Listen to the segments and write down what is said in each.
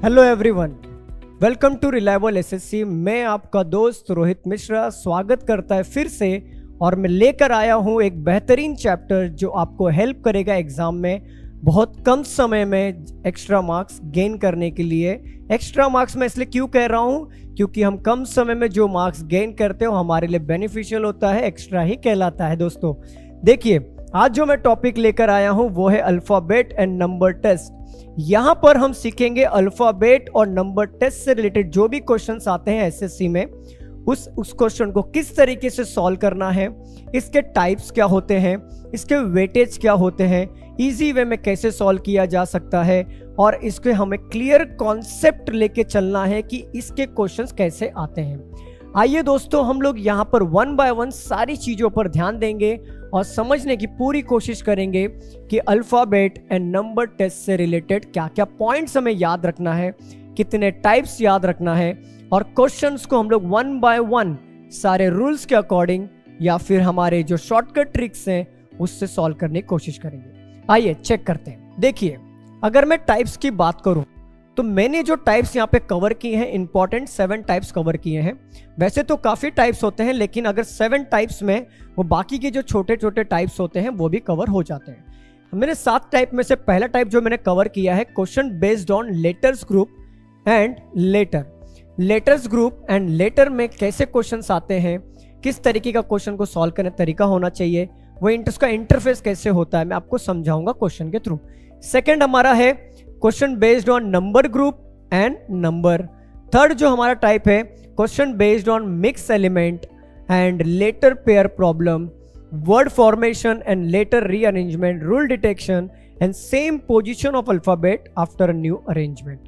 Hello everyone, welcome to reliable SSC. मैं आपका दोस्त रोहित मिश्रा स्वागत करता है फिर से, और मैं लेकर आया हूं एक बेहतरीन चैप्टर जो आपको हेल्प करेगा एग्जाम में बहुत कम समय में एक्स्ट्रा मार्क्स गेन करने के लिए। एक्स्ट्रा मार्क्स मैं इसलिए क्यों कह रहा हूं, क्योंकि हम कम समय में जो मार्क्स गेन करते हो हमारे लिए बेनिफिशियल होता है, एक्स्ट्रा ही कहलाता है। दोस्तों देखिए, आज जो मैं टॉपिक लेकर आया हूं वो है अल्फाबेट एंड नंबर टेस्ट। यहां पर हम सीखेंगे अल्फाबेट और नंबर टेस्ट से रिलेटेड जो भी क्वेश्चंस आते हैं एसएससी में, उस क्वेश्चन को किस तरीके से सॉल्व करना है, इसके टाइप्स क्या होते हैं, इसके वेटेज क्या होते हैं, इजी वे में कैसे सॉल्व किया जा सकता है, और इसके हमें क्लियर कॉन्सेप्ट लेके चलना है कि इसके क्वेश्चंस कैसे आते हैं। आइए दोस्तों, हम लोग यहाँ पर वन बाय वन सारी चीज़ों पर ध्यान देंगे और समझने की पूरी कोशिश करेंगे कि अल्फ़ाबेट एंड नंबर टेस्ट से रिलेटेड क्या क्या पॉइंट्स हमें याद रखना है, कितने टाइप्स याद रखना है, और क्वेश्चंस को हम लोग वन बाय वन सारे रूल्स के अकॉर्डिंग या फिर हमारे जो शॉर्टकट ट्रिक्स हैं उससे सॉल्व करने की कोशिश करेंगे। आइए चेक करते हैं। देखिए, अगर मैं टाइप्स की बात करूं तो मैंने जो टाइप्स यहाँ पे कवर किए हैं, इंपॉर्टेंट 7 टाइप्स कवर किए हैं। वैसे तो काफ़ी टाइप्स होते हैं, लेकिन अगर 7 टाइप्स में वो बाकी के जो छोटे छोटे टाइप्स होते हैं वो भी कवर हो जाते हैं। मैंने 7 टाइप में से पहला टाइप जो मैंने कवर किया है, question based on letters group and later. Letters group and later में कैसे क्वेश्चन आते हैं, किस तरीके का क्वेश्चन को सॉल्व करने तरीका होना चाहिए, वो उसका इंटरफेस कैसे होता है, मैं आपको समझाऊंगा क्वेश्चन के थ्रू। सेकेंड हमारा है question based on number group and number. Third जो हमारा टाइप है, question based on mix element and later pair problem, word formation and later rearrangement, rule detection and same position of alphabet after new arrangement.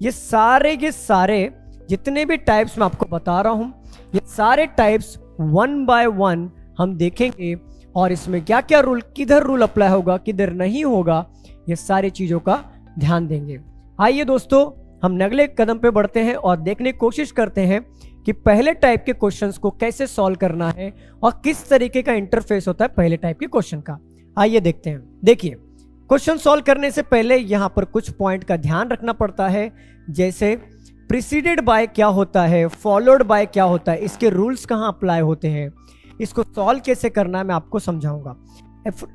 ये सारे जितने भी types मैं आपको बता रहा हूं, ये सारे टाइप्स वन बाय वन हम देखेंगे, और इसमें क्या क्या रूल, किधर रूल अप्लाई होगा, किधर नहीं होगा, ये सारी चीजों का ध्यान देंगे। आइए दोस्तों, हम अगले कदम पे बढ़ते हैं और देखने की कोशिश करते हैं कि पहले टाइप के क्वेश्चंस को कैसे सॉल्व करना है और किस तरीके का इंटरफेस होता है पहले टाइप के क्वेश्चन का। आइए देखते हैं। देखिए, क्वेश्चन सॉल्व करने से पहले यहां पर कुछ पॉइंट का ध्यान रखना पड़ता है, जैसे प्रीसीडेड बाय क्या होता है, फॉलोड बाय क्या होता है, इसके रूल्स कहां अप्लाई होते हैं, इसको सॉल्व कैसे करना है मैं आपको समझाऊंगा।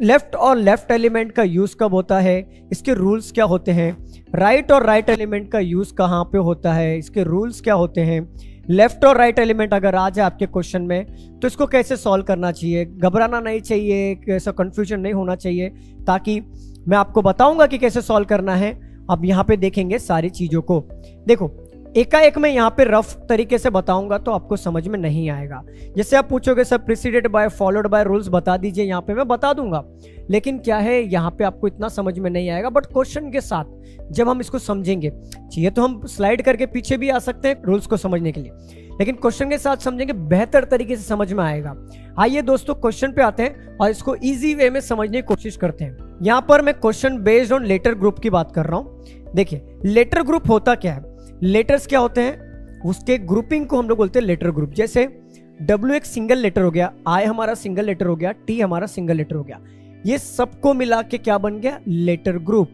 लेफ्ट और लेफ्ट एलिमेंट का यूज कब होता है, इसके रूल्स क्या होते हैं, राइट और राइट एलिमेंट का यूज कहाँ पे होता है, इसके रूल्स क्या होते हैं, लेफ्ट और राइट एलिमेंट अगर आ जाए आपके क्वेश्चन में तो इसको कैसे सॉल्व करना चाहिए, घबराना नहीं चाहिए, ऐसा कंफ्यूजन नहीं होना चाहिए, ताकि मैं आपको बताऊंगा कि कैसे सॉल्व करना है। अब यहाँ पे देखेंगे सारी चीजों को। देखो, एकाएक मैं यहाँ पे रफ तरीके से बताऊंगा तो आपको समझ में नहीं आएगा। जैसे आप पूछोगे sir preceded by followed by rules बता दीजिए, यहाँ पे मैं बता दूंगा, लेकिन क्या है यहाँ पे आपको इतना समझ में नहीं आएगा। बट क्वेश्चन के साथ जब हम इसको समझेंगे, चाहिए तो हम स्लाइड करके पीछे भी आ सकते हैं रूल्स को समझने के लिए, लेकिन क्वेश्चन के साथ समझेंगे बेहतर तरीके से समझ में आएगा। आइए दोस्तों, क्वेश्चन पे आते हैं और इसको ईजी वे में समझने की कोशिश करते हैं। यहाँ पर मैं question based on letter group की बात कर रहा हूँ। देखिए, लेटर ग्रुप होता क्या है, लेटर्स क्या होते हैं, उसके ग्रुपिंग को हम लोग बोलते हैं लेटर ग्रुप। जैसे W एक सिंगल लेटर हो गया, I हमारा सिंगल लेटर हो गया, T हमारा सिंगल लेटर हो गया, ये सबको मिला के क्या बन गया, लेटर ग्रुप।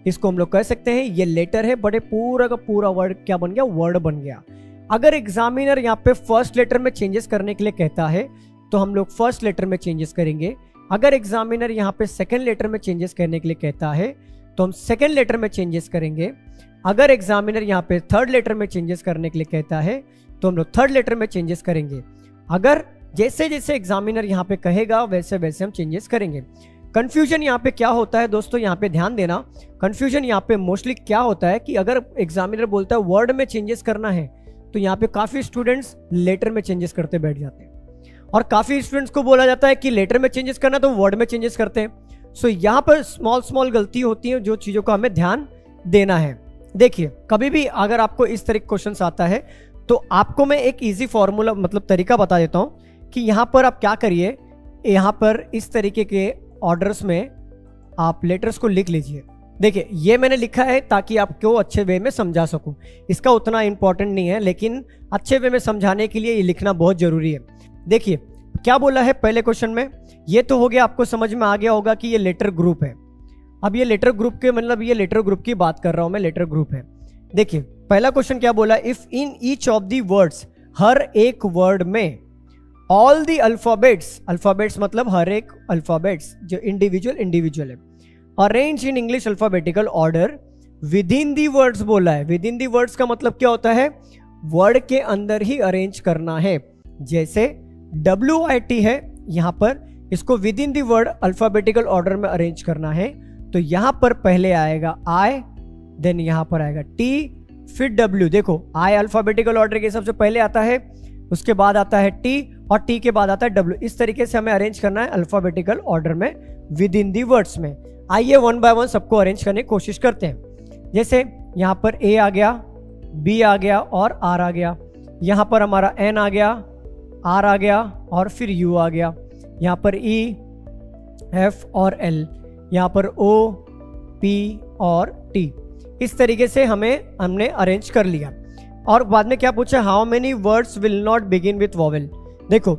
इसको हम लोग कह सकते हैं ये लेटर है, बड़े पूरा का पूरा वर्ड क्या बन गया, वर्ड बन गया। अगर एग्जामिनर यहाँ पे फर्स्ट लेटर में चेंजेस करने के लिए कहता है तो हम लोग फर्स्ट लेटर में चेंजेस करेंगे। अगर एग्जामिनर यहाँ पे सेकेंड लेटर में चेंजेस करने के लिए कहता है तो हम सेकेंड लेटर में चेंजेस करेंगे। अगर एग्जामिनर यहाँ पे थर्ड लेटर में चेंजेस करने के लिए कहता है तो हम लोग थर्ड लेटर में चेंजेस करेंगे। अगर जैसे जैसे एग्जामिनर यहाँ पे कहेगा वैसे वैसे हम चेंजेस करेंगे। कंफ्यूजन यहाँ पे क्या होता है दोस्तों, यहाँ पे ध्यान देना, कंफ्यूजन यहाँ पे मोस्टली क्या होता है कि अगर एग्जामिनर बोलता है वर्ड में चेंजेस करना है तो यहाँ पे काफी स्टूडेंट्स लेटर में चेंजेस करते बैठ जाते हैं, और काफी स्टूडेंट्स को बोला जाता है कि लेटर में चेंजेस करना तो वर्ड में चेंजेस करते हैं। सो यहाँ पर स्मॉल गलती होती है जो चीजों को हमें ध्यान देना है। देखिए, कभी भी अगर आपको इस तरह क्वेश्चंस आता है तो आपको मैं एक इजी फॉर्मूला मतलब तरीका बता देता हूं कि यहां पर आप क्या करिए, यहां पर इस तरीके के ऑर्डर्स में आप लेटर्स को लिख लीजिए। देखिए, ये मैंने लिखा है ताकि आपको अच्छे वे में समझा सकूं, इसका उतना इंपॉर्टेंट नहीं है, लेकिन अच्छे वे में समझाने के लिए ये लिखना बहुत जरूरी है। देखिए क्या बोला है पहले क्वेश्चन में, ये तो हो गया, आपको समझ में आ गया होगा कि ये लेटर ग्रुप है। अब ये लेटर ग्रुप के मतलब ये लेटर ग्रुप की बात कर रहा हूं मैं, लेटर ग्रुप है। देखिए पहला क्वेश्चन क्या बोला, if in each of the words, हर एक वर्ड में, ऑल दी अल्फाबेट्स, अल्फाबेट्स मतलब हर एक अल्फाबेट्स जो इंडिविजुअल है, arrange in English alphabetical order with in the words बोला है। विद इन दी वर्ड्स का मतलब क्या होता है, वर्ड के अंदर ही अरेंज करना है। जैसे WIT है यहां पर, इसको with in the word alphabetical order में अरेंज करना है, तो यहां पर पहले आएगा I, देन यहां पर आएगा T, फिर W। देखो I अल्फाबेटिकल ऑर्डर के हिसाब से पहले आता है, उसके बाद आता है T, और T के बाद आता है W। इस तरीके से हमें अरेंज करना है अल्फाबेटिकल ऑर्डर में विद इन दी वर्ड्स में। आइए वन बाय वन सबको अरेंज करने की कोशिश करते हैं। जैसे यहां पर A आ गया, B आ गया और R आ गया, यहां पर हमारा N आ गया, R आ गया और फिर U आ गया, यहाँ पर E, F और L, यहाँ पर O, P और T। इस तरीके से हमने अरेंज कर लिया। और बाद में क्या पूछा, how many words will not begin with vowel. देखो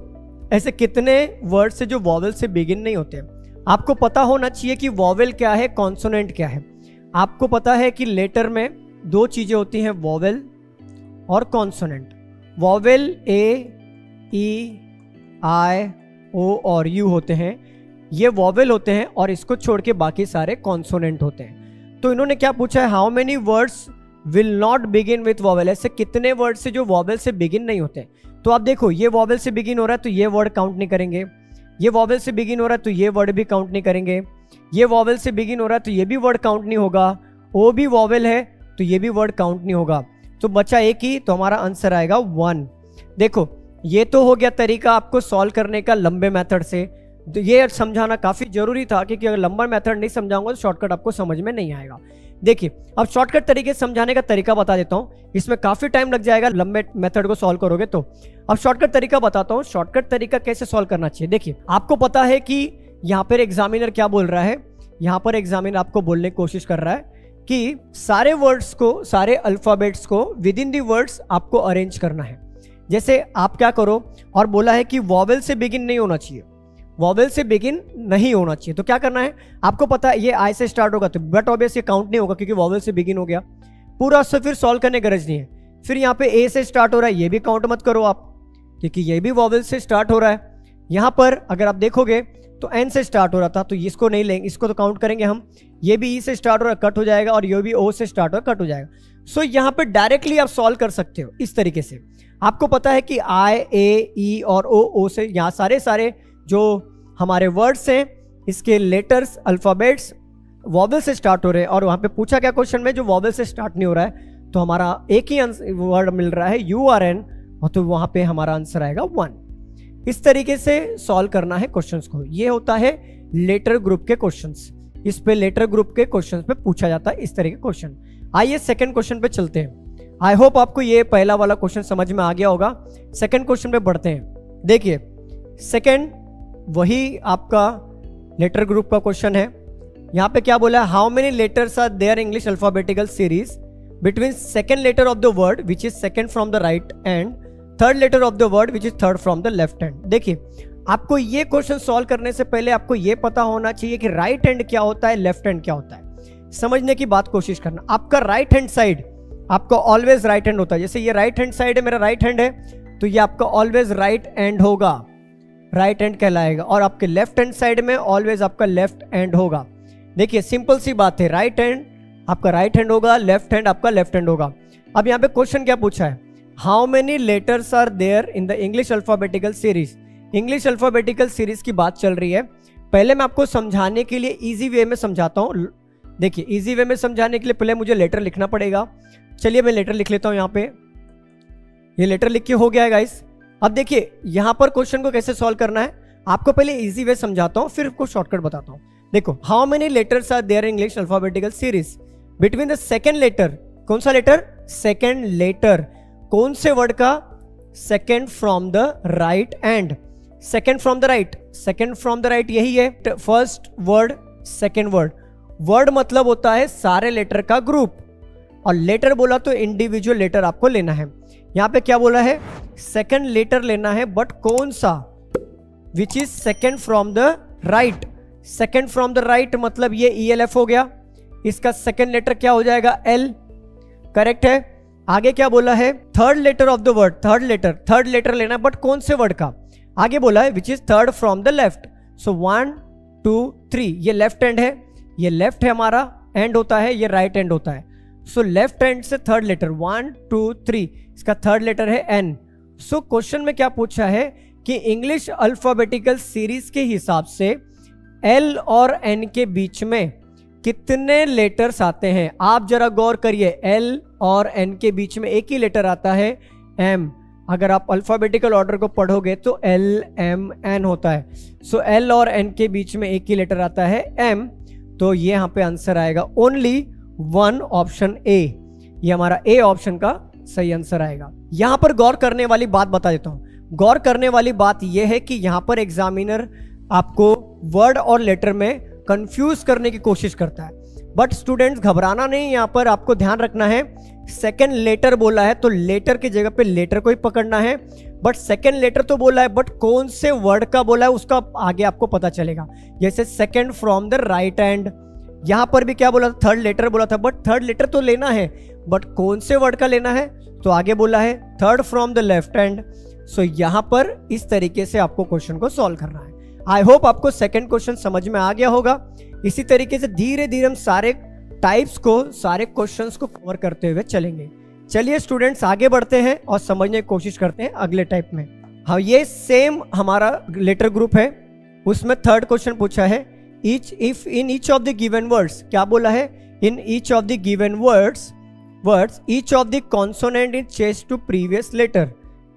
ऐसे कितने वर्ड से जो वॉवेल से बिगिन नहीं होते। आपको पता होना चाहिए कि वॉवेल क्या है, कॉन्सोनेंट क्या है। आपको पता है कि लेटर में दो चीजें होती हैं, वॉवेल और consonant. Vowel A, E, I, O और U होते हैं, ये वॉवेल होते हैं, और इसको छोड़ के बाकी सारे कॉन्सोनेंट होते हैं। तो इन्होंने क्या पूछा है, how many words will not begin with vowel. ऐसे कितने वर्ड से जो वॉवेल से बिगिन नहीं होते। तो आप देखो ये वॉवेल से बिगिन हो रहा है तो ये वर्ड काउंट नहीं करेंगे, ये वॉवेल से बिगिन हो रहा है तो ये वर्ड भी काउंट नहीं करेंगे, ये वॉवेल से बिगिन हो रहा है तो ये भी वर्ड काउंट नहीं होगा, ओ भी वॉवेल है तो ये भी वर्ड काउंट नहीं होगा। तो बचा एक ही, तो हमारा आंसर आएगा 1। देखो ये तो हो गया तरीका आपको सॉल्व करने का लंबे मेथड से। तो ये समझाना काफी जरूरी था, क्योंकि अगर लंबा मेथड नहीं समझाऊंगा तो शॉर्टकट आपको समझ में नहीं आएगा। देखिए अब शॉर्टकट तरीके से समझाने का तरीका बता देता हूं, इसमें काफी टाइम लग जाएगा लंबे मेथड को सॉल्व करोगे तो। अब शॉर्टकट तरीका बताता हूं, शॉर्टकट तरीका कैसे सॉल्व करना चाहिए। देखिए आपको पता है कि यहां पर एग्जामिनर क्या बोल रहा है, यहां पर एग्जामिनर आपको बोलने की कोशिश कर रहा है कि सारे वर्ड्स को, सारे अल्फाबेट्स को विद इन दी वर्ड्स आपको अरेंज करना है। जैसे आप क्या करो, और बोला है कि वॉवेल से बिगिन नहीं होना चाहिए, वॉवेल से बिगिन नहीं होना चाहिए। तो क्या करना है, आपको पता है ये आई से स्टार्ट होगा तो बट ऑब्वियस ये काउंट नहीं होगा क्योंकि वॉवेल से बिगिन हो गया पूरा, उससे फिर सॉल्व करने की गरज नहीं है। फिर यहाँ पे ए से स्टार्ट हो रहा है, ये भी काउंट मत करो आप, क्योंकि ये भी वॉवेल से स्टार्ट हो रहा है। यहाँ पर अगर आप देखोगे तो एन से स्टार्ट हो रहा था तो इसको नहीं लेंगे, इसको तो काउंट करेंगे हम। ये भी ई से स्टार्ट हो रहा है, कट हो जाएगा, और ये भी ओ से स्टार्ट हो रहा है, कट हो जाएगा। सो यहाँ पे डायरेक्टली आप सॉल्व कर सकते हो इस तरीके से। आपको पता है कि आई, ए, ई और ओ से यहाँ सारे जो हमारे वर्ड्स हैं, इसके लेटर्स, अल्फाबेट्स वॉवेल से स्टार्ट हो रहे हैं। और वहां पे पूछा क्या क्वेश्चन में, जो वॉवेल से स्टार्ट नहीं हो रहा है, तो हमारा एक ही वर्ड मिल रहा है URN, और तो वहां पे हमारा आंसर आएगा 1। इस तरीके से सॉल्व करना है क्वेश्चंस को। ये होता है लेटर ग्रुप के क्वेश्चंस, इस पे लेटर ग्रुप के क्वेश्चंस पे पूछा जाता है इस तरह के क्वेश्चन। आइए सेकंड क्वेश्चन पे चलते हैं। आई होप आपको ये पहला वाला क्वेश्चन समझ में आ गया होगा। सेकंड क्वेश्चन पे बढ़ते हैं। देखिए सेकंड वही आपका लेटर ग्रुप का क्वेश्चन है। यहां पे क्या बोला है, how many letters are there English alphabetical series between second letter of the word which is second from the right end third letter of the word which is third from the left hand. देखिए आपको ये question solve करने से पहले आपको ये पता होना चाहिए कि राइट हैंड क्या होता है, लेफ्ट हैंड क्या होता है। समझने की बात कोशिश करना। आपका राइट हैंड साइड आपका ऑलवेज राइट हैंड होता है। जैसे ये राइट हैंड साइड है, मेरा राइट हैंड है, तो ये आपका ऑलवेज राइट हैंड होगा, राइट हैंड कहलाएगा। और आपके लेफ्ट हैंड साइड में ऑलवेज आपका लेफ्ट हैंड होगा। देखिए सिंपल सी बात है, राइट हैंड आपका राइट हैंड होगा, लेफ्ट हैंड आपका लेफ्ट हैंड होगा। अब यहाँ पे क्वेश्चन क्या पूछा है, how many letters are there in the English alphabetical series. English alphabetical series की बात चल रही है। पहले मैं आपको समझाने के लिए इजी वे में समझाता हूँ। देखिए इजी वे में समझाने के लिए पहले मुझे लेटर लिखना पड़ेगा। चलिए मैं लेटर लिख लेता हूँ। यहाँ पे ये लेटर लिख के हो गया है गाइस। अब देखिए यहां पर क्वेश्चन को कैसे सॉल्व करना है, आपको पहले इजी वे समझाता हूं फिर आपको शॉर्टकट बताता हूं। देखो how many letters are there in English alphabetical series between the second letter, कौन सा लेटर, सेकंड लेटर, कौन से वर्ड का, second from the right end, second from the right, second from the right यही है, first word second word. Word मतलब होता है सारे लेटर का ग्रुप, और लेटर बोला तो इंडिविजुअल लेटर आपको लेना है। यहां पे क्या बोला है, सेकंड लेटर लेना है, बट कौन सा, विच is second from the right. Second from the right मतलब ये ELF हो गया, इसका सेकंड लेटर क्या हो जाएगा L। करेक्ट है। आगे क्या बोला है, third letter of the word, third letter लेना, बट कौन से वर्ड का, आगे बोला है which is third from the left. So 1 2 3, ये लेफ्ट हैंड है, ये लेफ्ट है हमारा एंड होता है, ये राइट हैंड होता है। सो लेफ्ट हैंड से थर्ड लेटर 1 2 3, इसका थर्ड लेटर है एन। सो क्वेश्चन में क्या पूछा है कि इंग्लिश अल्फाबेटिकल सीरीज के हिसाब से एल और एन के बीच में कितने लेटर्स आते हैं। आप जरा गौर करिए, एल और एन के बीच में एक ही लेटर आता है एम। अगर आप अल्फाबेटिकल ऑर्डर को पढ़ोगे तो एल एम एन होता है। सो एल और एन के बीच में एक ही लेटर आता है एम, तो ये यहाँ पे आंसर आएगा ओनली 1, ऑप्शन ए। ये हमारा ए ऑप्शन का सही आंसर आएगा। यहां पर गौर करने वाली बात बता देता हूं। गौर करने वाली बात यह है कि यहां पर एग्जामिनर आपको वर्ड और लेटर में कंफ्यूज करने की कोशिश करता है, बट स्टूडेंट्स घबराना नहीं। यहां पर आपको ध्यान रखना है, सेकंड लेटर बोला है तो लेटर की जगह पे लेटर को ही पकड़ना है। बट सेकंड लेटर तो बोला है, बट कौन से वर्ड का बोला है उसका आगे आपको पता चलेगा। जैसे second from the right hand, यहां पर भी क्या बोला था, थर्ड लेटर बोला था, बट थर्ड लेटर तो लेना है, बट कौन से वर्ड का लेना है, तो आगे बोला है third from the left hand. So यहां पर इस तरीके से आपको क्वेश्चन को सॉल्व करना है। आई होप आपको सेकंड क्वेश्चन समझ में आ गया होगा। इसी तरीके से धीरे धीरे हम सारे टाइप्स को, सारे क्वेश्चंस को कवर करते हुए चलेंगे। चलिए स्टूडेंट्स आगे बढ़ते हैं और समझने की कोशिश करते हैं अगले टाइप में। हाँ, ये सेम हमारा लेटर ग्रुप है, उसमें थर्ड क्वेश्चन पूछा है if in each of the given words, क्या बोला है, in each of the given words each of the consonant is change to previous letter.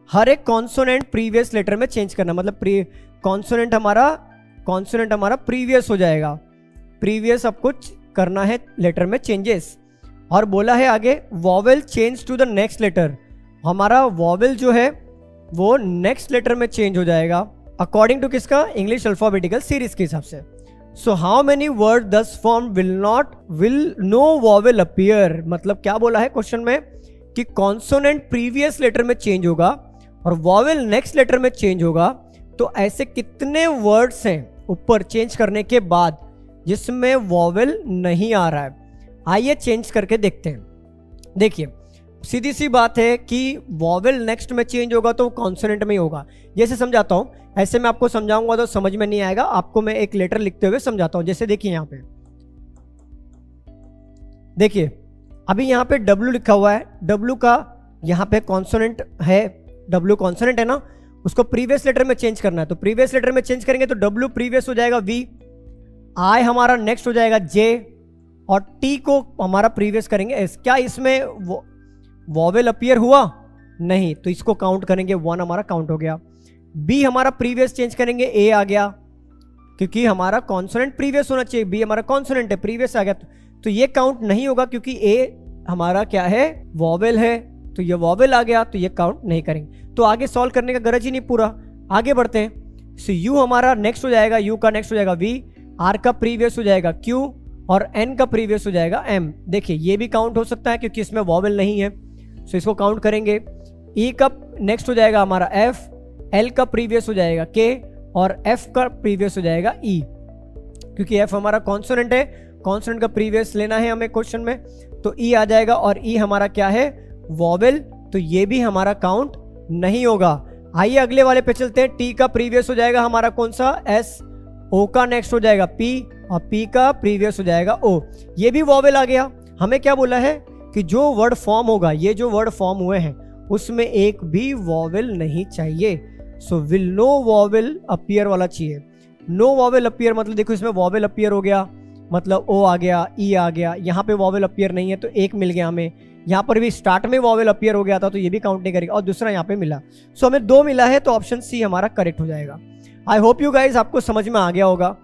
हर एक कॉन्सोनेंट प्रीवियस लेटर में चेंज करना, मतलब कॉन्सोनेंट हमारा प्रीवियस हो जाएगा, प्रीवियस सब कुछ करना है लेटर में चेंजेस। और बोला है आगे vowel change to the next letter, हमारा वॉवेल जो है वो नेक्स्ट लेटर में चेंज हो जाएगा अकॉर्डिंग टू किसका, इंग्लिश अल्फाबेटिकल सीरीज के हिसाब से। So how many word thus form will no vowel appear, मतलब क्या बोला है क्वेश्चन में कि कॉन्सोनेंट प्रीवियस लेटर में चेंज होगा और वॉवेल नेक्स्ट लेटर में चेंज होगा, तो ऐसे कितने वर्ड्स हैं ऊपर चेंज करने के बाद जिसमें वॉवेल नहीं आ रहा है। आइए चेंज करके देखते हैं। देखिए सीधी सी बात है कि वॉवेल नेक्स्ट में चेंज होगा तो कॉन्सोनेंट में ही होगा। जैसे समझाता हूं, ऐसे मैं आपको समझाऊंगा तो समझ में नहीं आएगा, आपको मैं एक लेटर लिखते हुए समझाता हूं। जैसे देखिए यहां पे देखिए, अभी यहां पे W लिखा हुआ है, W का यहां पे कॉन्सोनेंट है, W कॉन्सोनेंट है ना, उसको प्रीवियस लेटर में चेंज करना है। तो प्रीवियस लेटर में चेंज करेंगे तो W प्रीवियस हो जाएगा V, I हमारा नेक्स्ट हो जाएगा J, और T को हमारा प्रीवियस करेंगे S। क्या इसमें वॉवेल अपीयर हुआ? नहीं, तो इसको काउंट करेंगे 1, हमारा काउंट हो गया। B हमारा प्रीवियस चेंज करेंगे, A आ गया, क्योंकि हमारा कॉन्सोनेंट प्रीवियस होना चाहिए, B हमारा कॉन्सोनेंट है, प्रीवियस आ गया, तो ये काउंट नहीं होगा क्योंकि A हमारा क्या है, वॉवेल है, तो ये वॉवेल आ गया, तो ये काउंट नहीं करेंगे। तो आगे सॉल्व करने का गरज ही नहीं पूरा। आगे बढ़ते हैं। सो U हमारा नेक्स्ट हो जाएगा, U का नेक्स्ट हो जाएगा V, R का प्रीवियस हो जाएगा Q, और N का प्रीवियस हो जाएगा M। देखिए ये भी काउंट हो सकता है क्योंकि इसमें वॉवेल नहीं है, सो इसको काउंट करेंगे। E का नेक्स्ट हो जाएगा हमारा F, L का प्रीवियस हो जाएगा K, और F का प्रीवियस हो जाएगा E, क्योंकि F हमारा कॉन्सोनेंट है, कॉन्सोनेंट का प्रीवियस लेना है हमें क्वेश्चन में, तो E आ जाएगा, और E हमारा क्या है, वॉवेल, तो ये भी हमारा काउंट नहीं होगा। आइए अगले वाले पे चलते हैं। T का प्रीवियस हो जाएगा हमारा कौन सा, S, O का नेक्स्ट हो जाएगा P, और P का प्रीवियस हो जाएगा O, ये भी वॉवेल आ गया। हमें क्या बोला है कि जो वर्ड फॉर्म होगा, ये जो वर्ड फॉर्म हुए हैं उसमें एक भी वॉवेल नहीं चाहिए। So will no vowel appear वाला चाहिए। नो वॉवेल अपीयर मतलब देखो इसमें वॉवेल अपीयर हो गया, मतलब O आ गया, E आ गया, यहाँ पे वॉवेल अपीयर नहीं है तो एक मिल गया हमें। यहाँ पर भी स्टार्ट में वॉवेल अपीयर हो गया था तो ये भी काउंट नहीं करेगा, और दूसरा यहाँ पे मिला, सो हमें 2 मिला है, तो ऑप्शन सी हमारा करेक्ट हो जाएगा। आई होप यू गाइज आपको समझ में आ गया होगा,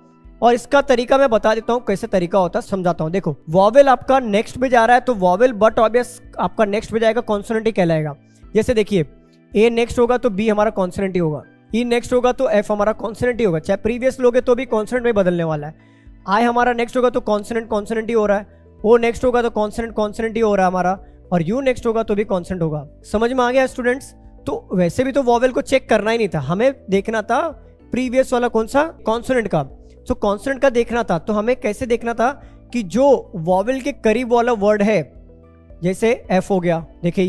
और इसका तरीका मैं बता देता हूँ कैसे तरीका होता है, समझाता हूँ। देखो वॉवेल आपका नेक्स्ट पे जा रहा है तो वॉवेल बट ऑब्वियस आपका नेक्स्ट पे जाएगा, कॉन्सोनेंट ही कहलाएगा। जैसे देखिए A नेक्स्ट होगा तो B हमारा कॉन्सोनेंट ही होगा, E नेक्स्ट होगा तो F हमारा कॉन्सोनेंट ही होगा, चाहे प्रीवियस लोगे तो भी कॉन्सोनेंट में बदलने वाला है। I हमारा नेक्स्ट होगा तो कॉन्सोनेंट ही हो रहा है, O नेक्स्ट होगा तो कॉन्सोनेंट ही हो रहा है हमारा, और U नेक्स्ट होगा तो भी कॉन्सोनेंट होगा। समझ में आ गया स्टूडेंट्स? तो वैसे भी तो वॉवेल को चेक करना ही नहीं था, हमें देखना था प्रीवियस वाला कौन सा, कॉन्सोनेंट का। सो कॉन्सोनेंट का देखना था, तो हमें कैसे देखना था कि जो वॉवेल के करीब वाला वर्ड है, जैसे एफ हो गया, देखिए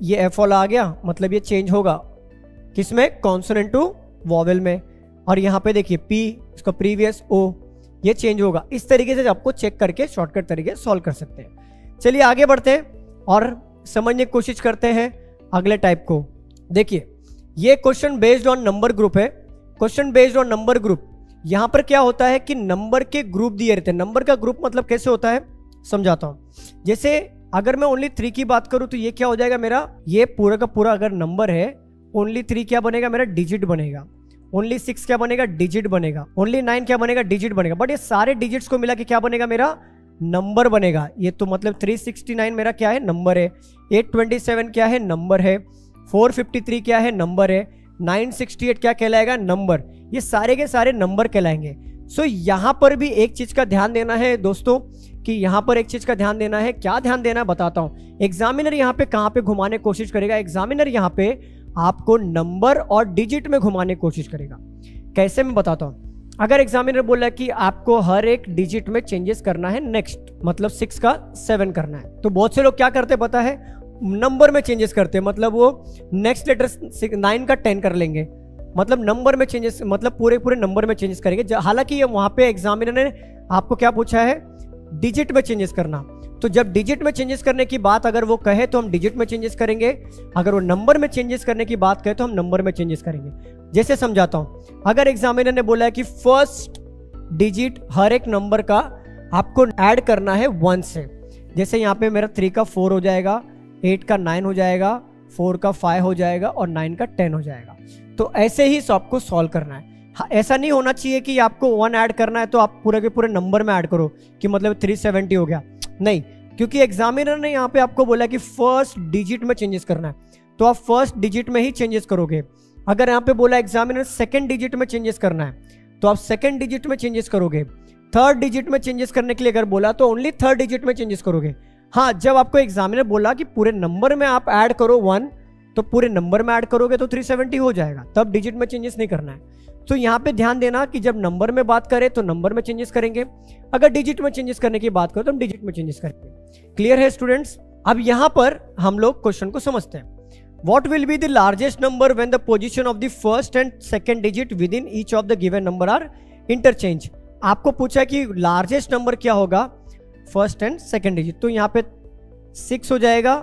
ये एफ वाला आ गया, मतलब ये चेंज होगा किसमें, कॉन्सोनेंट टू वॉवेल में। और यहाँ पे देखिए पी, इसका प्रीवियस ओ, ये चेंज होगा। इस तरीके से आपको चेक करके शॉर्टकट तरीके सॉल्व कर सकते हैं। चलिए आगे बढ़ते हैं और समझने की कोशिश करते हैं अगले टाइप को। देखिए ये question based on number group है। Question based on number group, यहां पर क्या होता है कि नंबर के ग्रुप दिए रहते हैं। नंबर का ग्रुप मतलब कैसे होता है समझाता हूं। जैसे अगर मैं ओनली 3 की बात करूं तो ये क्या हो जाएगा मेरा, ये पूरा का पूरा अगर नंबर है, ओनली 3 क्या बनेगा मेरा, डिजिट बनेगा। ओनली 6 क्या बनेगा, डिजिट बनेगा। ओनली 9 क्या बनेगा, डिजिट बनेगा। बट ये सारे डिजिट्स को मिला के क्या बनेगा मेरा, नंबर बनेगा। ये तो मतलब 369 मेरा क्या है, नंबर है। 827 क्या है, नंबर है। 453 क्या है, नंबर है। 968 क्या कहलाएगा, नंबर। ये सारे के सारे नंबर कहलाएंगे। सो यहां पर भी एक चीज का ध्यान देना है दोस्तों, कि यहां पर एक चीज का ध्यान देना है। क्या ध्यान देना है बताता हूं। एग्जामिनर यहां पे कहां पे घुमाने की कोशिश करेगा, एग्जामिनर यहां पे आपको नंबर और डिजिट में घुमाने की कोशिश करेगा। कैसे मैं बताता हूं। अगर एग्जामिनर बोला कि आपको हर एक डिजिट में चेंजेस करना है, नेक्स्ट मतलब 6 का 7 करना है, तो बहुत से लोग क्या करते पता है, नंबर में चेंजेस करते हैं। मतलब वो नेक्स्ट लेटर 9 का 10 कर लेंगे, मतलब नंबर में चेंजेस, मतलब पूरे पूरे नंबर में चेंजेस करेंगे। हालांकि ये वहां पे एग्जामिनर ने आपको क्या पूछा है, डिजिट में चेंजेस करना। तो जब डिजिट में चेंजेस करने की बात अगर वो कहे तो हम डिजिट में चेंजेस करेंगे, अगर वो नंबर में चेंजेस करने की बात कहे तो हम नंबर में चेंजेस करेंगे। जैसे समझाता हूं, अगर एग्जामिनर ने बोला है कि फर्स्ट डिजिट हर एक नंबर का आपको ऐड करना है 1 से, जैसे यहाँ पे मेरा 3 का 4 हो जाएगा, 8 का 9 हो जाएगा, 4 का 5 हो जाएगा और 9 का 10 हो जाएगा। तो ऐसे ही सबको सॉल्व करना है। ऐसा नहीं होना चाहिए कि आपको 1 ऐड करना है तो आप पूरे के पूरे नंबर में ऐड करो कि मतलब 370 हो गया, नहीं, क्योंकि एग्जामिनर ने यहाँ पे आपको बोला कि फर्स्ट डिजिट में चेंजेस करना है, तो आप फर्स्ट डिजिट में ही चेंजेस करोगे। अगर यहाँ पे बोला एग्जामिनर सेकंड डिजिट में चेंजेस करना है, तो आप सेकंड डिजिट में चेंजेस करोगे। थर्ड डिजिट में चेंजेस करने के लिए अगर बोला तो ओनली थर्ड डिजिट में चेंजेस करोगे। हाँ, जब आपको एग्जामिनर बोला कि पूरे नंबर में आप ऐड करो 1, तो पूरे नंबर में ऐड करोगे तो 370 हो जाएगा, तब डिजिट में चेंजेस नहीं करना है। तो यहाँ पे ध्यान देना कि जब नंबर में बात करें तो नंबर में चेंजेस करेंगे, अगर डिजिट में चेंजेस करने की बात करें तो हम डिजिट में चेंजेस करेंगे। क्लियर है स्टूडेंट्स। अब यहाँ पर हम लोग क्वेश्चन को समझते हैं। What will be the largest number when the position of the first and second digit within each of the given number are interchange? आपको पूछा है कि लार्जेस्ट नंबर क्या होगा फर्स्ट एंड सेकंड डिजिट, तो यहाँ पे 6 हो जाएगा,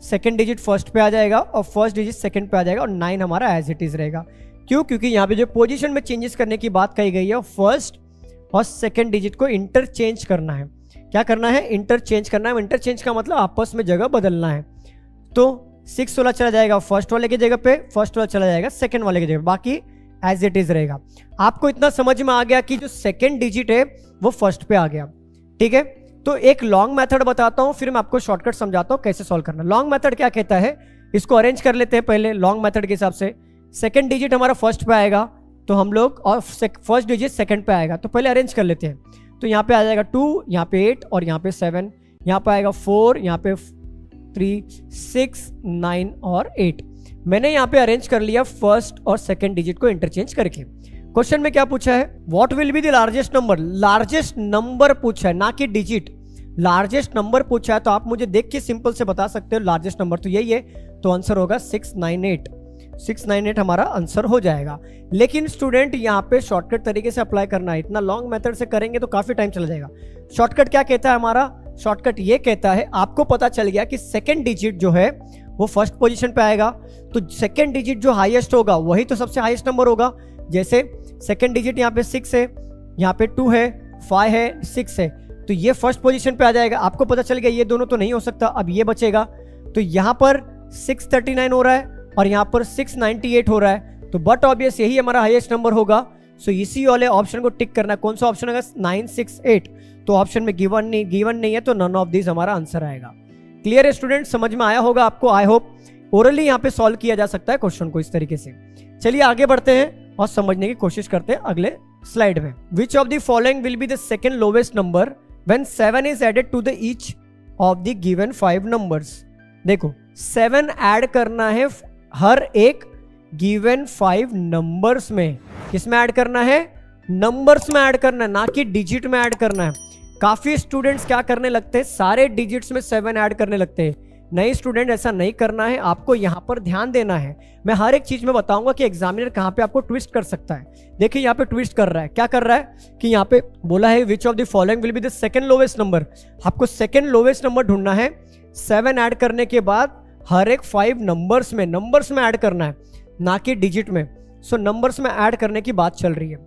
सेकंड डिजिट फर्स्ट पे आ जाएगा और फर्स्ट डिजिट सेकंड पे आ जाएगा और 9 हमारा एज इट इज रहेगा। क्यों? क्योंकि यहाँ पे जो पोजीशन में चेंजेस करने की बात कही गई है, फर्स्ट और सेकंड डिजिट को इंटरचेंज करना है। क्या करना है? इंटरचेंज करना है। इंटरचेंज का मतलब आपस में जगह बदलना है। तो 6 वाला चला जाएगा फर्स्ट वाले की जगह पे, फर्स्ट वाला चला जाएगा सेकंड वाले की जगह, बाकी एज इट इज रहेगा। आपको इतना समझ में आ गया कि जो सेकंड डिजिट है वो फर्स्ट पे आ गया, ठीक है। तो एक लॉन्ग मेथड बताता हूं, फिर मैं आपको शॉर्टकट समझाता हूं कैसे सॉल्व करना। लॉन्ग मेथड क्या कहता है, इसको अरेंज कर लेते हैं पहले लॉन्ग मेथड के हिसाब से। सेकंड डिजिट हमारा फर्स्ट पे आएगा तो हम लोग, और फर्स्ट डिजिट सेकंड पे आएगा, तो पहले अरेंज कर लेते हैं। तो यहाँ पे आ जाएगा 2, यहाँ पे 8 और यहाँ पे 7, यहाँ पे आएगा 4, यहाँ पे 3, 6, 9 और 8। मैंने यहाँ पे अरेंज कर लिया फर्स्ट और सेकंड डिजिट को इंटरचेंज करके। क्वेश्चन में क्या पूछा है, what will be the largest number. Largest number पूछा है, ना कि डिजिट। लार्जेस्ट नंबर पूछा है, तो आप मुझे देख के सिंपल से बता सकते हो लार्जेस्ट नंबर तो यही है, तो आंसर होगा 698। 698 हमारा आंसर हो जाएगा। लेकिन स्टूडेंट यहाँ पे शॉर्टकट तरीके से अप्लाई करना है, इतना लॉन्ग मेथड से करेंगे तो काफी टाइम चला जाएगा। शॉर्टकट क्या कहता है हमारा, शॉर्टकट ये कहता है, आपको पता चल गया कि सेकंड डिजिट जो है वो फर्स्ट पोजीशन पे आएगा, तो सेकंड डिजिट जो हाईएस्ट होगा वही तो सबसे हाईएस्ट नंबर होगा। जैसे सेकंड डिजिट यहाँ पे 6 है, यहाँ पे 2 है, 5 है, 6 है, तो ये फर्स्ट पोजीशन पे आ जाएगा। आपको पता चल गया ये दोनों तो नहीं हो सकता, अब ये बचेगा। तो यहाँ पर 639 हो रहा है और यहाँ पर 698 हो रहा है, तो बट ऑब्वियस यही हमारा हाईएस्ट नंबर होगा। सो इसी वाले ऑप्शन को टिक करना है। कौन सा ऑप्शन होगा? 968। तो ऑप्शन में गिवन नहीं है, तो नन ऑफ दिस हमारा आंसर आएगा। क्लियर है स्टूडेंट, समझ में आया होगा आपको। आई होप ओरली यहाँ पे सॉल्व किया जा सकता है क्वेश्चन को इस तरीके से। चलिए आगे बढ़ते हैं और समझने की कोशिश करते हैं अगले स्लाइड में। Which of the following will be the second lowest number when 7 is added to the each of the given 5 numbers. देखो 7 ऐड करना है हर एक गिवन 5 नंबर्स में। किसमें ऐड करना है? नंबर्स में ऐड करना है, ना कि डिजिट में ऐड करना है। काफी स्टूडेंट्स क्या करने लगते हैं, सारे डिजिट्स में 7 ऐड करने लगते हैं। नहीं स्टूडेंट, ऐसा नहीं करना है, आपको यहाँ पर ध्यान देना है। मैं हर एक चीज में बताऊंगा कि एग्जामिनर कहाँ पे आपको ट्विस्ट कर सकता है। देखिए यहाँ पे ट्विस्ट कर रहा है, क्या कर रहा है कि यहाँ पे बोला है विच of the following will be the second lowest number. आपको सेकंड लोवेस्ट नंबर ढूंढना है। 7 ऐड करने के बाद हर एक 5 नंबर्स में ऐड करना है, ना कि डिजिट में। सो नंबर्स में ऐड करने की बात चल रही है।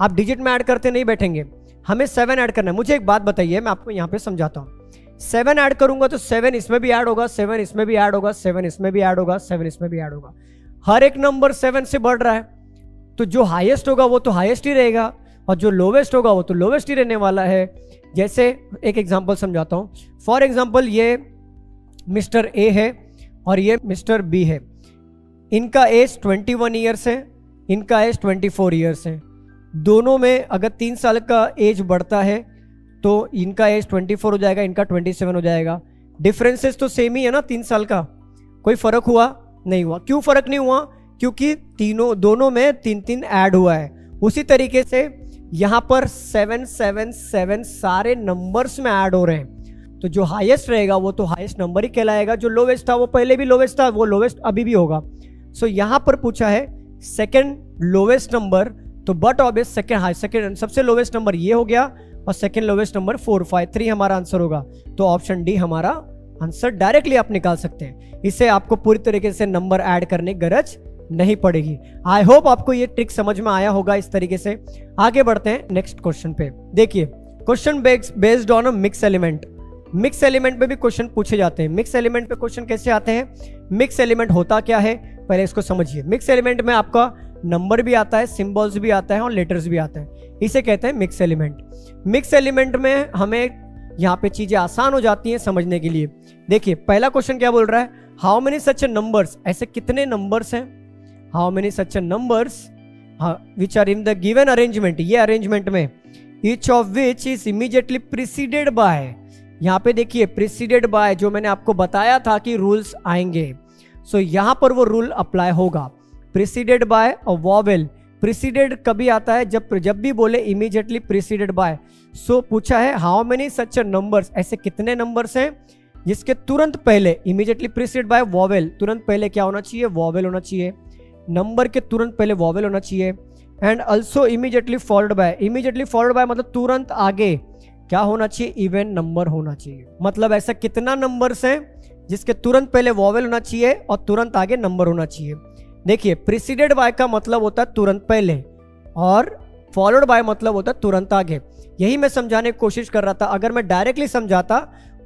आप डिजिट में ऐड करते नहीं बैठेंगे, हमें 7 ऐड करना है। मुझे एक बात बताइए, मैं आपको यहाँ पे समझाता हूँ। 7 ऐड करूंगा तो 7 इसमें भी ऐड होगा, 7 इसमें भी ऐड होगा, 7 इसमें भी ऐड होगा, 7 इसमें भी ऐड होगा। हर एक नंबर 7 से बढ़ रहा है, तो जो हाईएस्ट होगा वो तो हाईएस्ट ही रहेगा, और जो लोवेस्ट होगा वो तो लोवेस्ट ही रहने वाला है। जैसे एक एग्जांपल समझाता हूँ। फॉर एग्जांपल ये मिस्टर ए है और ये मिस्टर बी है। इनका एज 21 ईयर्स है, इनका एज 24 ईयर्स है। दोनों में अगर 3 साल का एज बढ़ता है तो इनका एज 24 हो जाएगा, इनका 27 हो जाएगा। डिफरेंसेस तो सेम ही है ना, 3 साल का। कोई फर्क हुआ? नहीं हुआ। क्यों फर्क नहीं हुआ? क्योंकि दोनों में 3 ऐड हुआ है। उसी तरीके से यहाँ पर 7 7 7 सारे नंबर्स में ऐड हो रहे हैं, तो जो हाईएस्ट रहेगा वो तो हाईएस्ट नंबर ही कहलाएगा। जो लोवेस्ट था वो पहले भी लोवेस्ट था, वो लोवेस्ट अभी भी होगा। सो यहाँ पर पूछा है सेकेंड लोवेस्ट नंबर, तो बट ऑब्वियस सेकेंड सबसे लोवेस्ट नंबर ये हो गया, और सेकेंड लोवेस्ट नंबर 4 5 3 हमारा आंसर होगा। तो ऑप्शन डी हमारा आंसर डायरेक्टली आप निकाल सकते हैं। इससे आपको पूरी तरीके से नंबर ऐड करने की गरज नहीं पड़ेगी। आई होप आपको ये ट्रिक समझ में आया होगा। इस तरीके से आगे बढ़ते हैं नेक्स्ट क्वेश्चन पे। देखिए question based on a mix element. Mix element पे भी क्वेश्चन पूछे जाते हैं। मिक्स एलिमेंट पे क्वेश्चन कैसे आते हैं, मिक्स एलिमेंट होता क्या है पहले इसको समझिए। मिक्स एलिमेंट में आपका नंबर भी आता है, सिंबल्स भी आता है और लेटर्स भी आता है, इसे कहते हैं मिक्स एलिमेंट। मिक्स एलिमेंट में हमें यहाँ पे चीजें आसान हो जाती हैं समझने के लिए। देखिए पहला क्वेश्चन क्या बोल रहा है, हाउ मेनी सच नंबर्स, ऐसे कितने नंबर्स हैं, how many such numbers which are in the given arrangement, ये अरेंजमेंट में, each of which is immediately preceded by. यहाँ पे देखिए प्रीसीडेड बाय, जो मैंने आपको बताया था कि रूल्स आएंगे, सो यहाँ पर वो रूल अप्लाई होगा। प्रीसीडेड बाय और वॉवेल। प्रीसीडेड कभी आता है जब भी बोले इमीडिएटली प्रीसीडेड बाय। सो पूछा है हाउ मेनी सच नंबर्स, ऐसे कितने नंबर्स हैं जिसके तुरंत पहले इमीडिएटली प्रीसीडेड बाय वॉवेल, तुरंत पहले क्या होना चाहिए, वॉवेल होना चाहिए। नंबर के तुरंत पहले वॉवेल होना चाहिए। And also immediately followed by, immediately followed by मतलब तुरंत आगे क्या होना चाहिए, इवन नंबर होना चाहिए। मतलब ऐसा कितना नंबर्स हैं जिसके तुरंत पहले वॉवेल होना चाहिए और तुरंत आगे नंबर होना चाहिए। देखिए प्रीसीडेड बाय का मतलब होता है तुरंत पहले, और फॉलोड बाय मतलब होता है तुरंत आगे। यही मैं समझाने की कोशिश कर रहा था। अगर मैं डायरेक्टली समझाता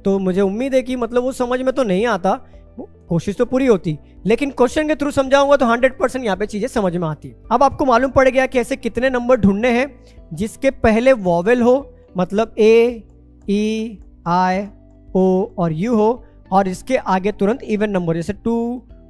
तो मुझे उम्मीद है कि मतलब वो समझ में तो नहीं आता, कोशिश तो पूरी होती, लेकिन क्वेश्चन के थ्रू समझाऊंगा तो 100% यहाँ पे चीजें समझ में आती। अब आपको मालूम पड़ गया कि ऐसे कितने नंबर ढूंढने हैं जिसके पहले वॉवेल हो, मतलब ए, ई, आई, ओ और यू हो, और इसके आगे तुरंत इवन नंबर, जैसे 2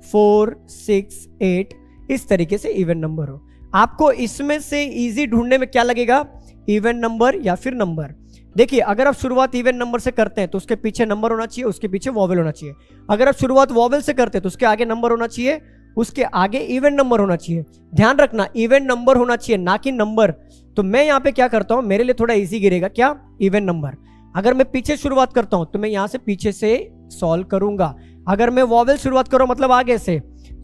4 6 8, इस तरीके से इवन नंबर हो। आपको इसमें से इजी ढूंढने में क्या लगेगा, इवन नंबर या फिर नंबर। देखिए अगर आप शुरुआत इवन नंबर से करते हैं तो उसके पीछे नंबर होना चाहिए, उसके पीछे वॉवेल होना चाहिए। अगर आप शुरुआत वॉवेल से करते हैं तो उसके आगे नंबर होना चाहिए, उसके आगे इवन नंबर होना चाहिए। ध्यान रखना इवन नंबर होना चाहिए, ना कि नंबर। तो मैं यहाँ पे क्या करता हूँ, मेरे लिए थोड़ा इजी गिरेगा, क्या, इवन नंबर। अगर मैं पीछे शुरुआत करता हूं तो मैं यहां से पीछे से सॉल्व करूंगा। अगर मैं वॉवेल शुरुआत करूं मतलब आगे से,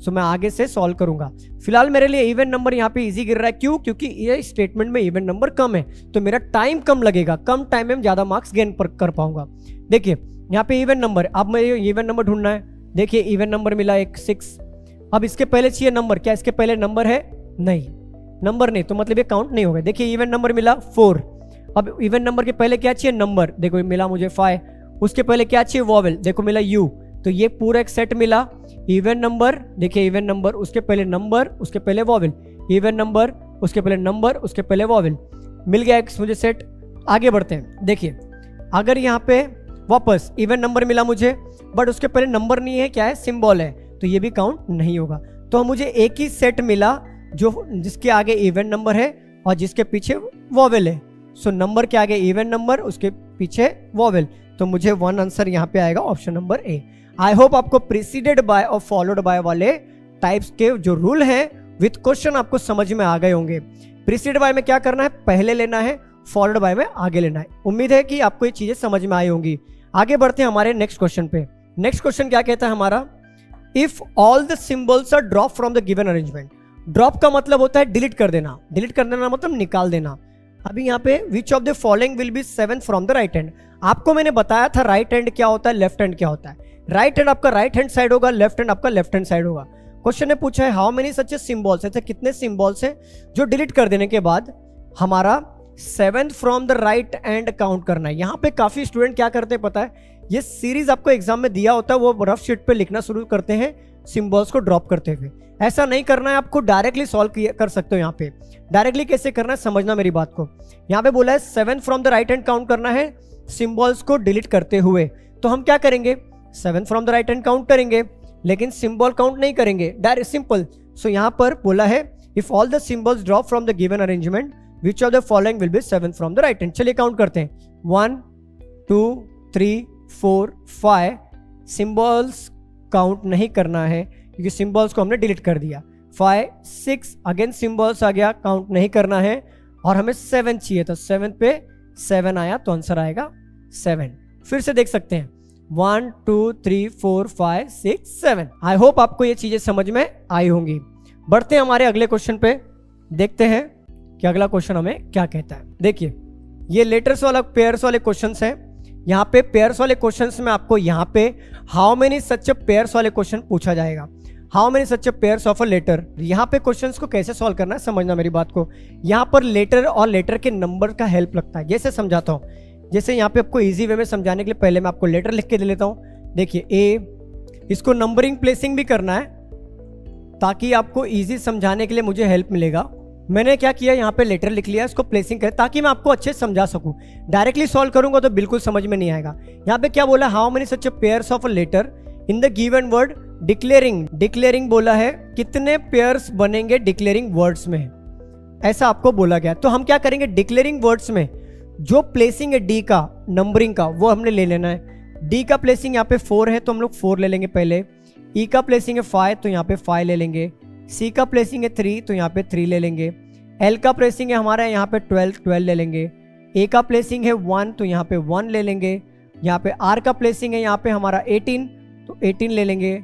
तो मैं आगे से सॉल्व करूंगा। फिलहाल मेरे लिए इवन नंबर यहाँ पे इजी गिर रहा है। क्यों? क्योंकि ये स्टेटमेंट में इवन नंबर कम है, तो मेरा टाइम कम लगेगा, कम टाइम में ज्यादा मार्क्स गेन कर पाऊंगा। देखिए यहाँ पे इवन नंबर, अब मुझे इवन नंबर ढूंढना है। देखिए इवन नंबर मिला एक 6। अब इसके पहले चाहिए नंबर, क्या इसके पहले नंबर है? नहीं, नंबर नहीं, तो मतलब ये काउंट नहीं होगा। देखिए इवन नंबर मिला 4। अब इवन नंबर के पहले क्या चाहिए? नंबर। देखो मिला मुझे 5। उसके पहले क्या चाहिए? वॉवेल। देखो मिला यू। तो ये पूरा एक सेट मिला। इवन नंबर, देखिए इवन नंबर, उसके पहले नंबर, उसके पहले वॉवेल, इवन नंबर, उसके पहले नंबर, उसके पहले वॉवेल, मिल गया एक मुझे सेट। आगे बढ़ते हैं। देखिए अगर यहाँ पे वापस इवन नंबर मिला मुझे, बट उसके पहले नंबर नहीं है, क्या है? सिंबल है, तो ये भी काउंट नहीं होगा। तो मुझे एक ही सेट मिला जो जिसके आगे इवन नंबर है और जिसके पीछे वॉवेल है। सो नंबर के आगे इवन नंबर, उसके पीछे वॉवेल, तो मुझे 1 आंसर यहाँ पे आएगा, option number A. I hope आपको प्रीसीडेड बाय और फॉलोड बाय वाले टाइप्स के जो रूल हैं विथ क्वेश्चन आपको समझ में आ गए होंगे। प्रीसीडेड बाय में क्या करना है? पहले लेना है, फॉलोड बाय में आगे लेना है। उम्मीद है कि आपको ये चीजें समझ में आई होंगी। आगे बढ़ते हैं हमारे नेक्स्ट क्वेश्चन पे। नेक्स्ट क्वेश्चन क्या कहता है हमारा, if all the symbols are drop from the given arrangement. Drop का मतलब होता है डिलीट कर देना, डिलीट कर देना मतलब निकाल देना। अभी यहाँ पे विच of the following will B 7 from the right hand. आपको मैंने बताया था राइट हैंड क्या होता है, लेफ्ट हैंड क्या होता है। राइट हैंड आपका राइट हैंड साइड होगा, लेफ्ट हैंड आपका लेफ्ट हैंड साइड होगा। क्वेश्चन ने पूछा है हाउ मेनी सच सिंबल्स, ऐसे कितने सिंबल्स हैं जो डिलीट कर देने के बाद हमारा 7 from the right hand count करना है। यहाँ पे काफी स्टूडेंट क्या करते हैं पता है, ये सीरीज आपको एग्जाम में दिया होता है, वो रफ शीट पे लिखना शुरू करते हैं सिंबल्स को ड्रॉप करते हुए। ऐसा नहीं करना है, आपको डायरेक्टली सॉल्व कर सकते हो। यहाँ पे डायरेक्टली कैसे करना है समझना मेरी बात को। यहाँ पे बोला है 7 from the right hand count करना है सिंबल्स को डिलीट करते हुए। तो हम क्या करेंगे, 7 from the right hand count करेंगे लेकिन सिंबल काउंट नहीं करेंगे, डायरेक्ट सिंपल। सो यहाँ पर बोला है if all the symbols drop from the given arrangement which of the following will B 7 from the right hand. चलिए काउंट करते हैं, 1 2 3 4 5। सिंबल्स काउंट नहीं करना है क्योंकि सिंबल्स को हमने डिलीट कर दिया। 5 6 अगेन सिंबल्स आ गया, काउंट नहीं करना है। और हमें 7 चाहिए तो 7 पे 7 आया तो आंसर आएगा 7। फिर से देख सकते हैं 1 2 3 4 5 6 7। आई होप आपको ये चीजें समझ में आई होंगी। बढ़ते हैं हमारे अगले क्वेश्चन पे, देखते हैं कि अगला क्वेश्चन हमें क्या कहता है। देखिए ये लेटर्स वाला पेयर्स वाले क्वेश्चंस हैं। यहाँ पे पेयर्स वाले क्वेश्चंस में आपको यहाँ पे हाउ मेनी सच पेयर्स वाले क्वेश्चन पूछा जाएगा, how many such pairs of a letter. यहाँ पे क्वेश्चंस को कैसे सॉल्व करना है समझना मेरी बात को। यहाँ पर लेटर और लेटर के नंबर का हेल्प लगता है। जैसे समझाता हूँ, जैसे यहाँ पे आपको इजी वे में समझाने के लिए पहले मैं आपको लेटर लिख के दे लेता हूँ। देखिए ए, इसको नंबरिंग प्लेसिंग भी करना है ताकि आपको इजी समझाने के लिए मुझे हेल्प मिलेगा। मैंने क्या किया, यहाँ पे लेटर लिख लिया, इसको प्लेसिंग कर ताकि मैं आपको अच्छे से समझा सकूं। डायरेक्टली सॉल्व करूंगा तो बिल्कुल समझ में नहीं आएगा। यहाँ पे क्या बोला, how many such pairs of a letter in the given word declaring. Declaring बोला है कितने पेयर्स बनेंगे डिक्लेयरिंग वर्ड्स में, ऐसा आपको बोला गया। तो हम क्या करेंगे, डिक्लेयरिंग वर्ड्स में जो प्लेसिंग है डी का नंबरिंग का वो हमने ले लेना है। डी का प्लेसिंग यहाँ पे 4 है तो हम लोग 4 ले लेंगे पहले। ई का प्लेसिंग है 5 तो यहाँ पे 5 ले लेंगे। सी का प्लेसिंग है 3 तो यहाँ पे 3 ले लेंगे। एल का प्लेसिंग है हमारा यहाँ पे 12 ले लेंगे। ए का प्लेसिंग है 1 तो यहाँ पे 1 ले लेंगे। यहाँ पे आर का प्लेसिंग है यहाँ पे हमारा 18 तो 18 ले लेंगे।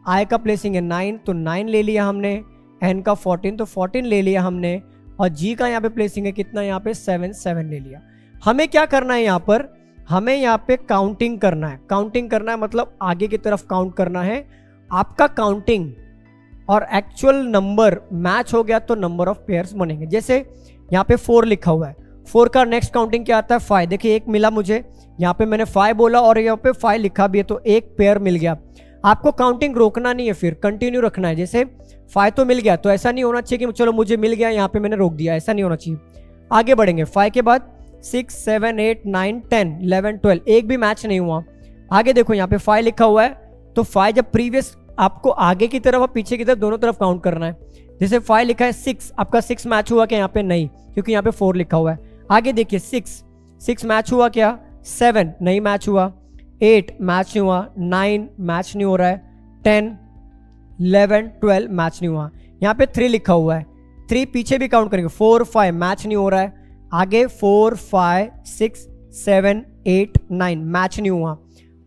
आई का प्लेसिंग है 9 तो 9 ले लिया हमने। एन का 14 तो 14 ले लिया हमने। और जी का यहाँ पे प्लेसिंग है कितना, यहाँ पे 7 ले लिया। हमें क्या करना है यहाँ पर, हमें यहाँ पे काउंटिंग करना है। काउंटिंग करना है मतलब आगे की तरफ काउंट करना है। आपका काउंटिंग और एक्चुअल नंबर मैच हो गया तो नंबर ऑफ पेयर्स बनेंगे। जैसे यहाँ पे 4 लिखा हुआ है, 4 का नेक्स्ट काउंटिंग क्या आता है 5। देखिए एक मिला मुझे, यहाँ पे मैंने 5 बोला और यहाँ पे 5 लिखा भी है तो एक पेयर मिल गया। आपको काउंटिंग रोकना नहीं है, फिर कंटिन्यू रखना है। जैसे 5 तो मिल गया तो ऐसा नहीं होना चाहिए कि चलो मुझे मिल गया यहाँ पे मैंने रोक दिया, ऐसा नहीं होना चाहिए। आगे बढ़ेंगे, 5 के बाद 6 7 8 9 10 11 12, एक भी मैच नहीं हुआ। आगे देखो यहाँ पे 5 लिखा हुआ है तो 5 जब प्रीवियस आपको आगे की तरफ और पीछे की तरफ दोनों तरफ काउंट करना है। जैसे 5 लिखा है 6, आपका 6 मैच हुआ क्या, यहाँ पे नहीं क्योंकि यहाँ पे 4 लिखा हुआ है। आगे देखिए 6 मैच हुआ क्या, 7 नहीं मैच हुआ, 8 मैच नहीं हुआ, 9 मैच नहीं हो रहा है, 10 11 12 मैच नहीं हुआ। यहाँ पे 3 लिखा हुआ है, 3 पीछे भी काउंट करेंगे, 4 5 मैच नहीं हो रहा है। आगे 4 5 6 7 8 9 मैच नहीं हुआ।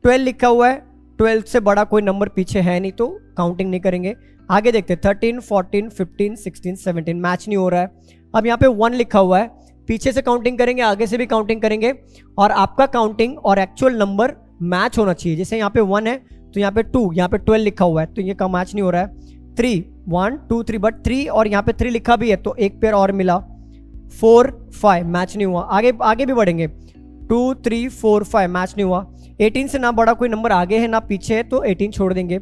12 लिखा हुआ है, 12 से बड़ा कोई नंबर पीछे है नहीं तो काउंटिंग नहीं करेंगे। आगे देखते हैं 13 14 15 16 17 मैच नहीं हो रहा है। अब यहाँ पे 1 लिखा हुआ है, पीछे से काउंटिंग करेंगे आगे से भी काउंटिंग करेंगे और आपका काउंटिंग और एक्चुअल नंबर मैच होना चाहिए। जैसे यहाँ पे 1 है तो यहाँ पे 2, यहाँ पे 12 लिखा हुआ है तो ये का मैच नहीं हो रहा है। 3 1 2 3 बट 3 और यहाँ पे 3 लिखा भी है तो एक पेयर और मिला। 4 5 मैच नहीं हुआ। आगे भी बढ़ेंगे, 2 3 4 5 मैच नहीं हुआ। 18 से ना बड़ा कोई नंबर आगे है ना पीछे है तो 18 छोड़ देंगे।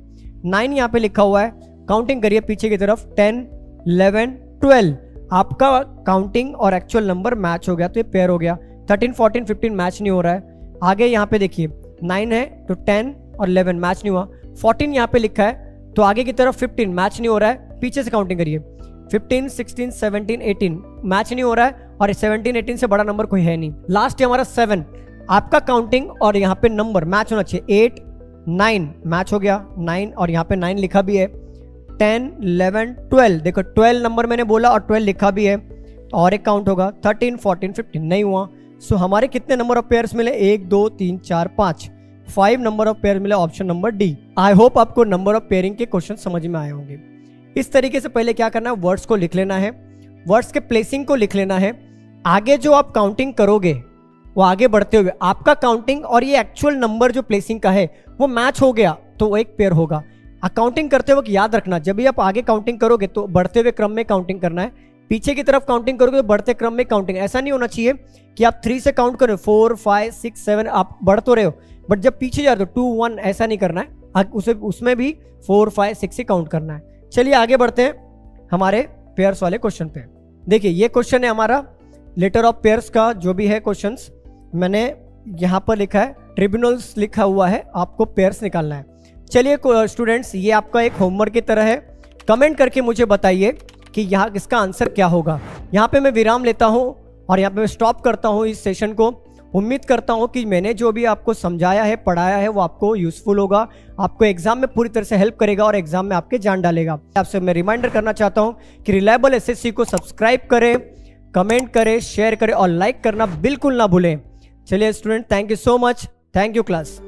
9 यहाँ पे लिखा हुआ है, काउंटिंग करिए पीछे की तरफ, 10 11 12, आपका काउंटिंग और एक्चुअल नंबर मैच हो गया तो ये पेयर हो गया। 13 14 15 मैच नहीं हो रहा है। आगे यहाँ पे देखिए 9 है तो 10 और 11 मैच नहीं हुआ। 14 यहाँ पे लिखा है तो आगे की तरफ 15 मैच नहीं हो रहा है, पीछे से काउंटिंग करिए, 15 16 17 18 मैच नहीं हो रहा है और 17 18 से बड़ा नंबर कोई है नहीं। लास्ट है हमारा 7, आपका काउंटिंग और यहाँ पे नंबर मैच होना चाहिए। 8 9 मैच हो गया, 9 और यहाँ पे 9 लिखा भी है। 10 11 12, देखो 12 नंबर मैंने बोला और 12 लिखा भी है। और एक काउंट होगा 13, 14, 15 नहीं हुआ। सो हमारे कितने नंबर ऑफ पेयर्स मिले? 1, 2, 3, 4, 5 नंबर ऑफ पेयर मिले, option number D. I hope आपको नंबर ऑफ पेयरिंग के क्वेश्चन समझ में आए होंगे। इस तरीके से पहले क्या करना है, वर्ड्स को लिख लेना है, वर्ड्स के प्लेसिंग को लिख लेना है। आगे जो आप काउंटिंग करोगे वो आगे बढ़ते हुए आपका काउंटिंग और ये एक्चुअल नंबर जो प्लेसिंग का है वो मैच हो गया तो वो एक पेयर होगा। काउंटिंग करते वक्त याद रखना, जब भी आप आगे काउंटिंग करोगे तो बढ़ते हुए क्रम में काउंटिंग करना है, पीछे की तरफ काउंटिंग करोगे तो बढ़ते क्रम में काउंटिंग। ऐसा नहीं होना चाहिए कि आप 3 से काउंट करो, 4, 5, 6, 7 आप बढ़ तो रहे हो, बट जब पीछे जा रहे हो 2, 1 ऐसा नहीं करना है, उसमें भी 4, 5, 6 ही काउंट करना है। चलिए आगे बढ़ते हैं हमारे पेयर्स वाले क्वेश्चन पे। देखिए ये क्वेश्चन है हमारा लेटर ऑफ पेयर्स का, जो भी है क्वेश्चंस मैंने यहाँ पर लिखा है, ट्रिब्यूनल्स लिखा हुआ है, आपको पेयर्स निकालना है। चलिए स्टूडेंट्स, ये आपका एक होमवर्क की तरह है। कमेंट करके मुझे बताइए कि यहाँ इसका आंसर क्या होगा। यहाँ पे मैं विराम लेता हूँ और यहाँ पे मैं स्टॉप करता हूँ इस सेशन को। उम्मीद करता हूँ कि मैंने जो भी आपको समझाया है, पढ़ाया है, वो आपको यूजफुल होगा, आपको एग्जाम में पूरी तरह से हेल्प करेगा और एग्जाम में आपके जान डालेगा। आपसे मैं रिमाइंडर करना चाहता हूँ कि रिलायबल एसएससी को सब्सक्राइब करें, कमेंट करें, शेयर करें और लाइक करना बिल्कुल ना भूलें। चलिए student, thank you so much. Thank you class.